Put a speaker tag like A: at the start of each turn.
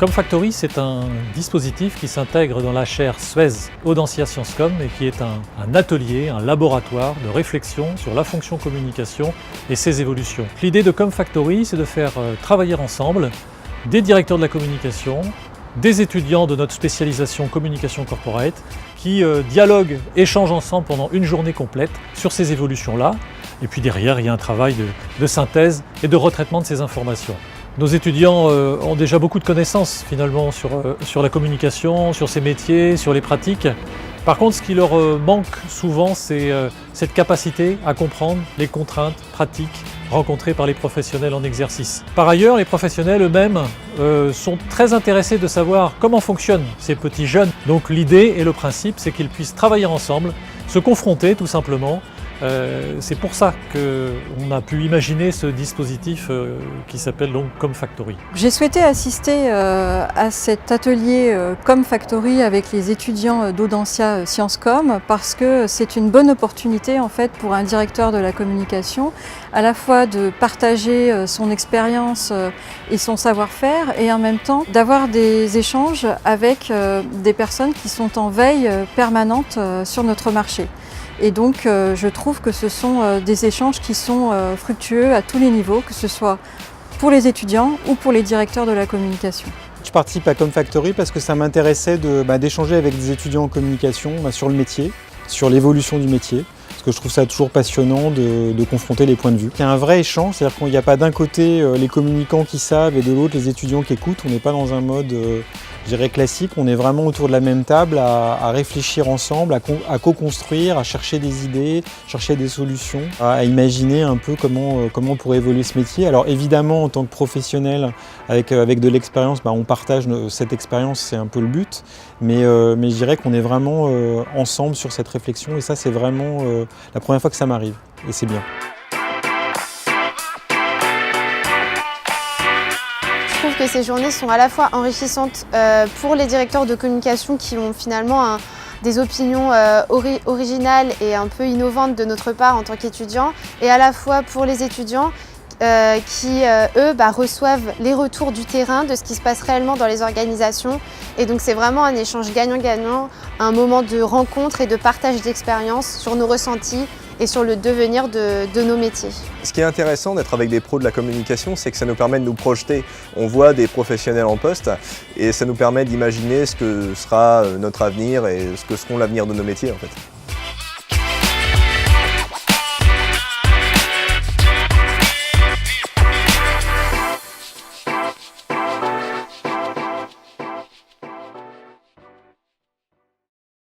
A: Comfactory, c'est un dispositif qui s'intègre dans la chaire Suez Audencia Sciences Com et qui est un atelier, un laboratoire de réflexion sur la fonction communication et ses évolutions. L'idée de Comfactory, c'est de faire travailler ensemble des directeurs de la communication, des étudiants de notre spécialisation communication corporate qui dialoguent, échangent ensemble pendant une journée complète sur ces évolutions-là. Et puis derrière, il y a un travail de synthèse et de retraitement de ces informations. Nos étudiants ont déjà beaucoup de connaissances finalement sur la communication, sur ces métiers, sur les pratiques. Par contre, ce qui leur manque souvent, c'est cette capacité à comprendre les contraintes pratiques rencontrées par les professionnels en exercice. Par ailleurs, les professionnels eux-mêmes sont très intéressés de savoir comment fonctionnent ces petits jeunes. Donc l'idée et le principe, c'est qu'ils puissent travailler ensemble, se confronter tout simplement. C'est pour ça qu'on a pu imaginer ce dispositif qui s'appelle donc Comfactory.
B: J'ai souhaité assister à cet atelier Comfactory avec les étudiants d'Audencia Sciences Com parce que c'est une bonne opportunité en fait pour un directeur de la communication à la fois de partager son expérience et son savoir-faire et en même temps d'avoir des échanges avec des personnes qui sont en veille permanente sur notre marché. Et donc je trouve que ce sont des échanges qui sont fructueux à tous les niveaux, que ce soit pour les étudiants ou pour les directeurs de la communication.
C: Je participe à Comfactory parce que ça m'intéressait d'échanger avec des étudiants en communication sur le métier, sur l'évolution du métier. Parce que je trouve ça toujours passionnant de confronter les points de vue. Il y a un vrai échange, c'est-à-dire qu'il n'y a pas d'un côté les communicants qui savent et de l'autre les étudiants qui écoutent. On n'est pas dans un mode je dirais classique, on est vraiment autour de la même table à réfléchir ensemble, à co-construire, à chercher des idées, chercher des solutions, à imaginer un peu comment pourrait évoluer ce métier. Alors évidemment, en tant que professionnel, avec de l'expérience, on partage cette expérience, c'est un peu le but, mais je dirais qu'on est vraiment ensemble sur cette réflexion et ça c'est vraiment la première fois que ça m'arrive et c'est bien.
D: Je trouve que ces journées sont à la fois enrichissantes pour les directeurs de communication qui ont finalement des opinions originales et un peu innovantes de notre part en tant qu'étudiants, et à la fois pour les étudiants qui, eux, reçoivent les retours du terrain de ce qui se passe réellement dans les organisations. Et donc c'est vraiment un échange gagnant-gagnant, un moment de rencontre et de partage d'expériences sur nos ressentis et sur le devenir de nos métiers.
E: Ce qui est intéressant d'être avec des pros de la communication, c'est que ça nous permet de nous projeter. On voit des professionnels en poste et ça nous permet d'imaginer ce que sera notre avenir et ce que seront l'avenir de nos métiers en fait.